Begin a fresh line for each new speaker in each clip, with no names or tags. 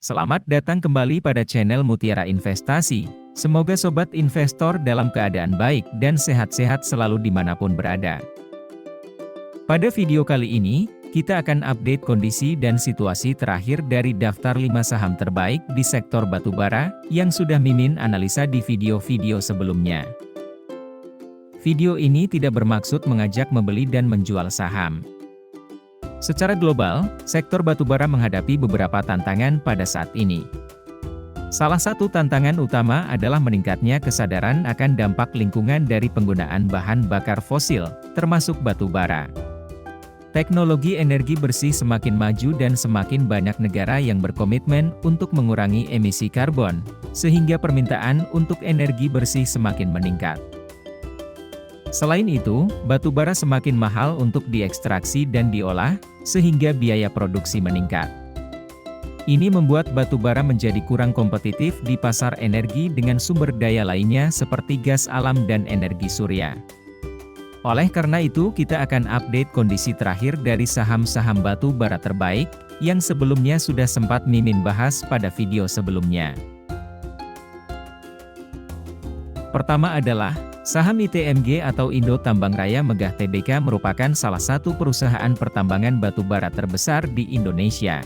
Selamat datang kembali pada channel Mutiara Investasi. Semoga sobat investor dalam keadaan baik dan sehat-sehat selalu dimanapun berada. Pada video kali ini, kita akan update kondisi dan situasi terakhir dari daftar 5 saham terbaik di sektor batubara, yang sudah Mimin analisa di video-video sebelumnya. Video ini tidak bermaksud mengajak membeli dan menjual saham. Secara global, sektor batubara menghadapi beberapa tantangan pada saat ini. Salah satu tantangan utama adalah meningkatnya kesadaran akan dampak lingkungan dari penggunaan bahan bakar fosil, termasuk batubara. Teknologi energi bersih semakin maju dan semakin banyak negara yang berkomitmen untuk mengurangi emisi karbon, sehingga permintaan untuk energi bersih semakin meningkat. Selain itu, batubara semakin mahal untuk diekstraksi dan diolah, sehingga biaya produksi meningkat. Ini membuat batubara menjadi kurang kompetitif di pasar energi dengan sumber daya lainnya seperti gas alam dan energi surya. Oleh karena itu, kita akan update kondisi terakhir dari saham-saham batubara terbaik, yang sebelumnya sudah sempat Mimin bahas pada video sebelumnya. Pertama adalah saham ITMG atau Indo Tambang Raya Megah Tbk merupakan salah satu perusahaan pertambangan batubara terbesar di Indonesia.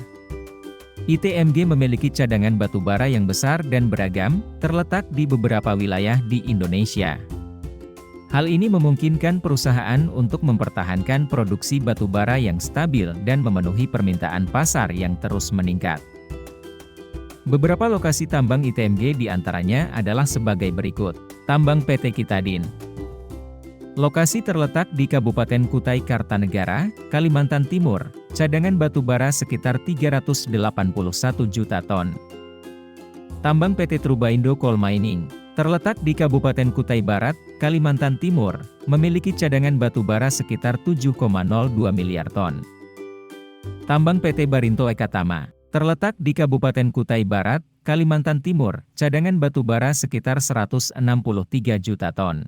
ITMG memiliki cadangan batubara yang besar dan beragam, terletak di beberapa wilayah di Indonesia. Hal ini memungkinkan perusahaan untuk mempertahankan produksi batubara yang stabil dan memenuhi permintaan pasar yang terus meningkat. Beberapa lokasi tambang ITMG diantaranya adalah sebagai berikut. Tambang PT Kitadin. Lokasi terletak di Kabupaten Kutai Kartanegara, Kalimantan Timur, cadangan batubara sekitar 381 juta ton. Tambang PT Trubaindo Coal Mining, terletak di Kabupaten Kutai Barat, Kalimantan Timur, memiliki cadangan batubara sekitar 7,02 miliar ton. Tambang PT Barinto Ekatama, terletak di Kabupaten Kutai Barat, Kalimantan Timur, cadangan batubara sekitar 163 juta ton.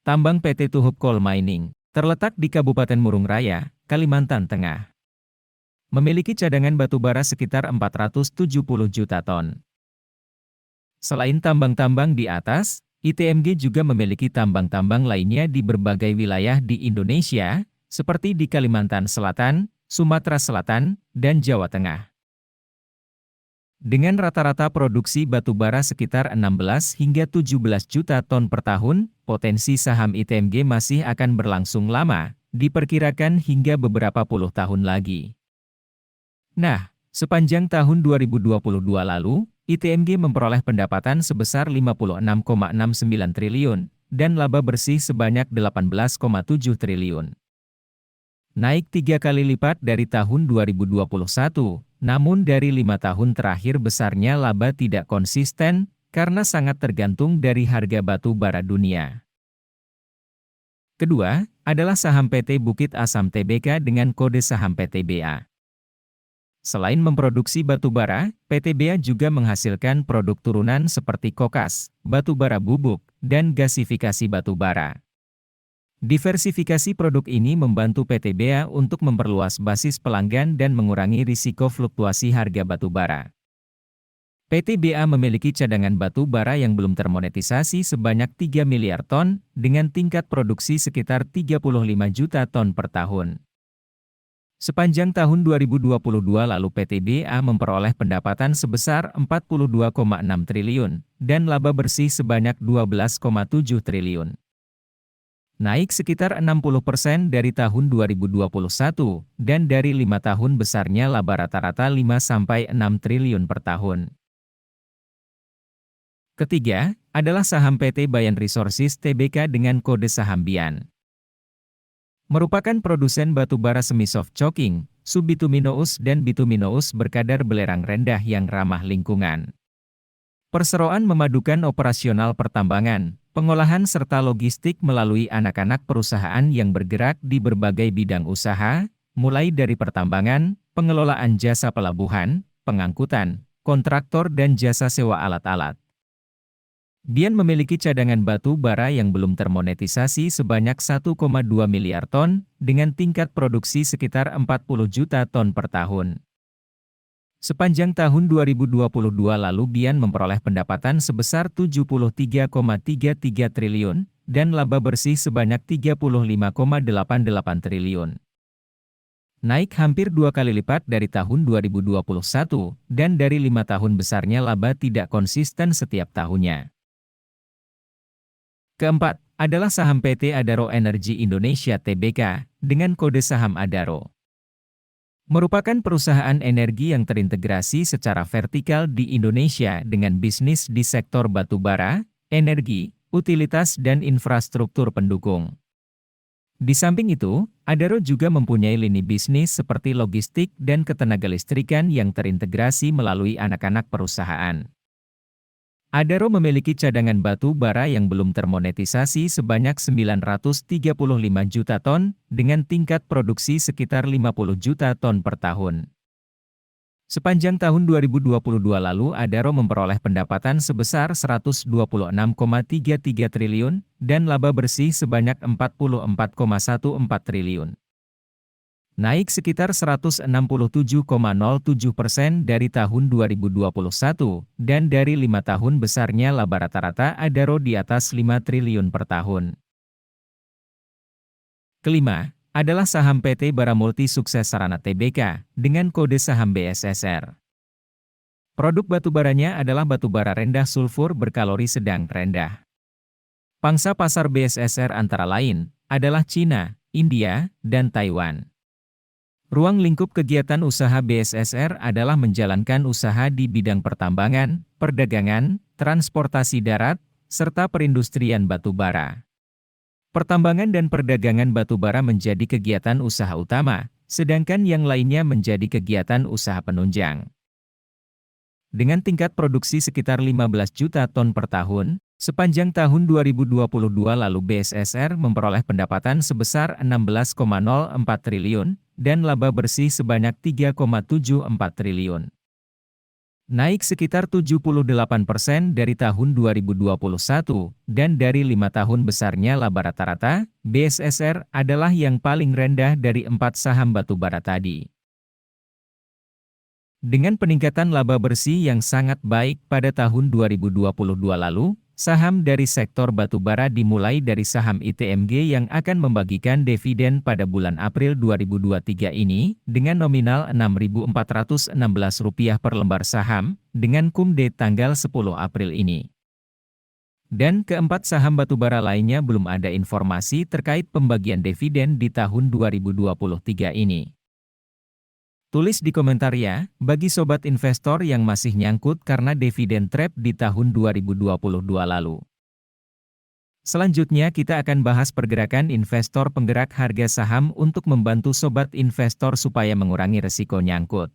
Tambang PT Tuhub Coal Mining, terletak di Kabupaten Murung Raya, Kalimantan Tengah, memiliki cadangan batubara sekitar 470 juta ton. Selain tambang-tambang di atas, ITMG juga memiliki tambang-tambang lainnya di berbagai wilayah di Indonesia, seperti di Kalimantan Selatan, Sumatera Selatan, dan Jawa Tengah. Dengan rata-rata produksi batubara sekitar 16 hingga 17 juta ton per tahun, potensi saham ITMG masih akan berlangsung lama, diperkirakan hingga beberapa puluh tahun lagi. Nah, sepanjang tahun 2022 lalu, ITMG memperoleh pendapatan sebesar 56,69 triliun, dan laba bersih sebanyak 18,7 triliun. Naik 3 kali lipat dari tahun 2021, namun dari 5 tahun terakhir besarnya laba tidak konsisten, karena sangat tergantung dari harga batu bara dunia. Kedua, adalah saham PT Bukit Asam Tbk dengan kode saham PTBA. Selain memproduksi batubara, PTBA juga menghasilkan produk turunan seperti kokas, batubara bubuk, dan gasifikasi batubara. Diversifikasi produk ini membantu PTBA untuk memperluas basis pelanggan dan mengurangi risiko fluktuasi harga batubara. PTBA memiliki cadangan batubara yang belum termonetisasi sebanyak 3 miliar ton, dengan tingkat produksi sekitar 35 juta ton per tahun. Sepanjang tahun 2022 lalu PTBA memperoleh pendapatan sebesar 42,6 triliun, dan laba bersih sebanyak 12,7 triliun. Naik sekitar 60% dari tahun 2021, dan dari 5 tahun besarnya laba rata-rata 5-6 triliun per tahun. Ketiga, adalah saham PT Bayan Resources Tbk dengan kode saham BIAN. Merupakan produsen batubara semi-soft coking, subbituminous dan bituminous berkadar belerang rendah yang ramah lingkungan. Perseroan memadukan operasional pertambangan, pengolahan serta logistik melalui anak-anak perusahaan yang bergerak di berbagai bidang usaha, mulai dari pertambangan, pengelolaan jasa pelabuhan, pengangkutan, kontraktor dan jasa sewa alat-alat. BIAN memiliki cadangan batu bara yang belum termonetisasi sebanyak 1,2 miliar ton, dengan tingkat produksi sekitar 40 juta ton per tahun. Sepanjang tahun 2022 lalu Bian memperoleh pendapatan sebesar 73,33 triliun, dan laba bersih sebanyak 35,88 triliun. Naik hampir 2 kali lipat dari tahun 2021, dan dari 5 tahun besarnya laba tidak konsisten setiap tahunnya. Keempat, adalah saham PT Adaro Energi Indonesia Tbk, dengan kode saham ADARO. Merupakan perusahaan energi yang terintegrasi secara vertikal di Indonesia dengan bisnis di sektor batu bara, energi, utilitas dan infrastruktur pendukung. Di samping itu, Adaro juga mempunyai lini bisnis seperti logistik dan ketenagalistrikan yang terintegrasi melalui anak-anak perusahaan. Adaro memiliki cadangan batu bara yang belum termonetisasi sebanyak 935 juta ton, dengan tingkat produksi sekitar 50 juta ton per tahun. Sepanjang tahun 2022 lalu Adaro memperoleh pendapatan sebesar 126,33 triliun, dan laba bersih sebanyak 44,14 triliun. Naik sekitar 167,07% dari tahun 2021, dan dari 5 tahun besarnya laba rata-rata Adaro di atas 5 triliun per tahun. Kelima, adalah saham PT Bara Multi Sukses Sarana Tbk, dengan kode saham BSSR. Produk batubaranya adalah batubara rendah sulfur berkalori sedang rendah. Pangsa pasar BSSR antara lain, adalah Cina, India, dan Taiwan. Ruang lingkup kegiatan usaha BSSR adalah menjalankan usaha di bidang pertambangan, perdagangan, transportasi darat, serta perindustrian batu bara. Pertambangan dan perdagangan batu bara menjadi kegiatan usaha utama, sedangkan yang lainnya menjadi kegiatan usaha penunjang. Dengan tingkat produksi sekitar 15 juta ton per tahun, sepanjang tahun 2022 lalu BSSR memperoleh pendapatan sebesar 16,04 triliun, dan laba bersih sebanyak 3,74 triliun. Naik sekitar 78% dari tahun 2021, dan dari 5 tahun besarnya laba rata-rata, BSSR adalah yang paling rendah dari 4 saham batubara tadi. Dengan peningkatan laba bersih yang sangat baik pada tahun 2022 lalu, saham dari sektor batubara dimulai dari saham ITMG yang akan membagikan dividen pada bulan April 2023 ini, dengan nominal Rp6.416 per lembar saham, dengan KUM-D tanggal 10 April ini. Dan keempat saham batubara lainnya belum ada informasi terkait pembagian dividen di tahun 2023 ini. Tulis di komentar ya, bagi sobat investor yang masih nyangkut karena dividen trap di tahun 2022 lalu. Selanjutnya kita akan bahas pergerakan investor penggerak harga saham untuk membantu sobat investor supaya mengurangi resiko nyangkut.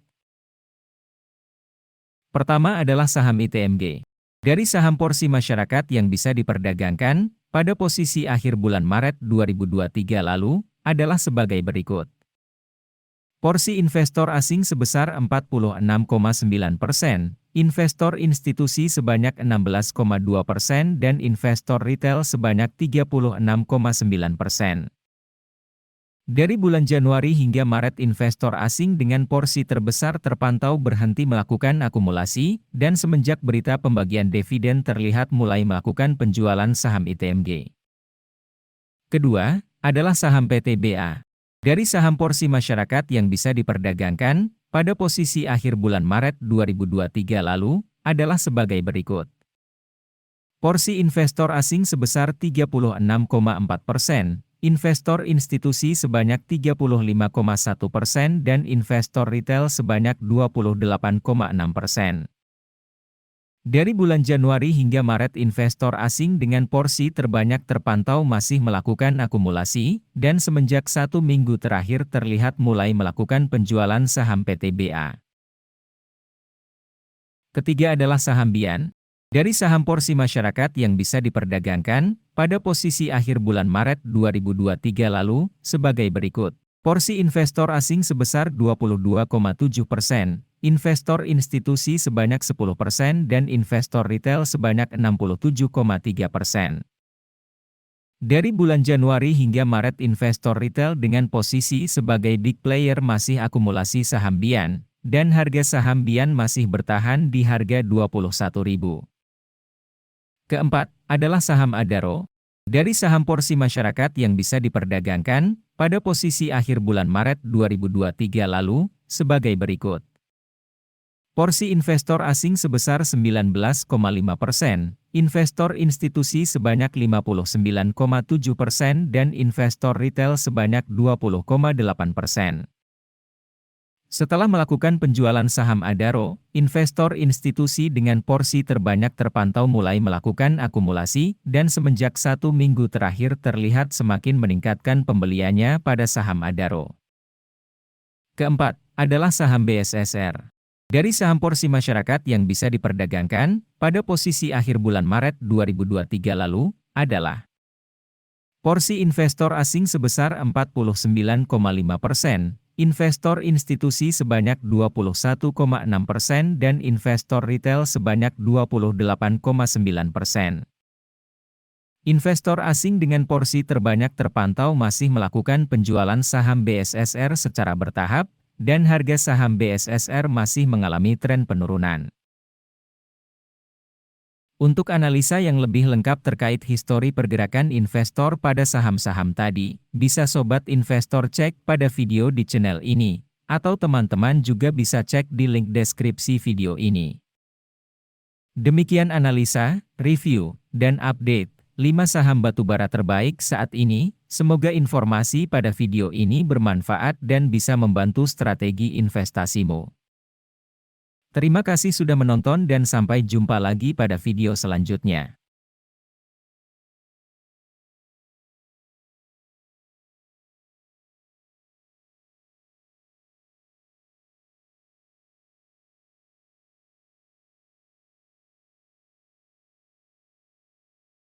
Pertama adalah saham ITMG. Dari saham porsi masyarakat yang bisa diperdagangkan, pada posisi akhir bulan Maret 2023 lalu, adalah sebagai berikut. Porsi investor asing sebesar 46,9%, investor institusi sebanyak 16,2% dan investor retail sebanyak 36,9%. Dari bulan Januari hingga Maret investor asing dengan porsi terbesar terpantau berhenti melakukan akumulasi, dan semenjak berita pembagian dividen terlihat mulai melakukan penjualan saham ITMG. Kedua, adalah saham PTBA. Dari saham porsi masyarakat yang bisa diperdagangkan, pada posisi akhir bulan Maret 2023 lalu, adalah sebagai berikut. Porsi investor asing sebesar 36,4%, investor institusi sebanyak 35,1% dan investor retail sebanyak 28,6%. Dari bulan Januari hingga Maret investor asing dengan porsi terbanyak terpantau masih melakukan akumulasi, dan semenjak 1 minggu terakhir terlihat mulai melakukan penjualan saham PTBA. Ketiga adalah saham Bian. Dari saham porsi masyarakat yang bisa diperdagangkan, pada posisi akhir bulan Maret 2023 lalu, sebagai berikut. Porsi investor asing sebesar 22,7%, investor institusi sebanyak 10% dan investor retail sebanyak 67,3%. Dari bulan Januari hingga Maret investor retail dengan posisi sebagai big player masih akumulasi saham Bian, dan harga saham BIAN masih bertahan di harga 21.000. Keempat, adalah saham Adaro. Dari saham porsi masyarakat yang bisa diperdagangkan, pada posisi akhir bulan Maret 2023 lalu, sebagai berikut. Porsi investor asing sebesar 19,5%, investor institusi sebanyak 59,7% dan investor retail sebanyak 20,8%. Setelah melakukan penjualan saham Adaro, investor institusi dengan porsi terbanyak terpantau mulai melakukan akumulasi dan semenjak 1 minggu terakhir terlihat semakin meningkatkan pembeliannya pada saham Adaro. Keempat, adalah saham BSSR. Dari saham porsi masyarakat yang bisa diperdagangkan, pada posisi akhir bulan Maret 2023 lalu, adalah porsi investor asing sebesar 49,5%, investor institusi sebanyak 21,6% dan investor retail sebanyak 28,9%. Investor asing dengan porsi terbanyak terpantau masih melakukan penjualan saham BSSR secara bertahap, dan harga saham BSSR masih mengalami tren penurunan. Untuk analisa yang lebih lengkap terkait histori pergerakan investor pada saham-saham tadi, bisa Sobat Investor cek pada video di channel ini, atau teman-teman juga bisa cek di link deskripsi video ini. Demikian analisa, review, dan update 5 saham batubara terbaik saat ini. Semoga informasi pada video ini bermanfaat dan bisa membantu strategi investasimu. Terima kasih sudah menonton dan sampai jumpa lagi pada video selanjutnya.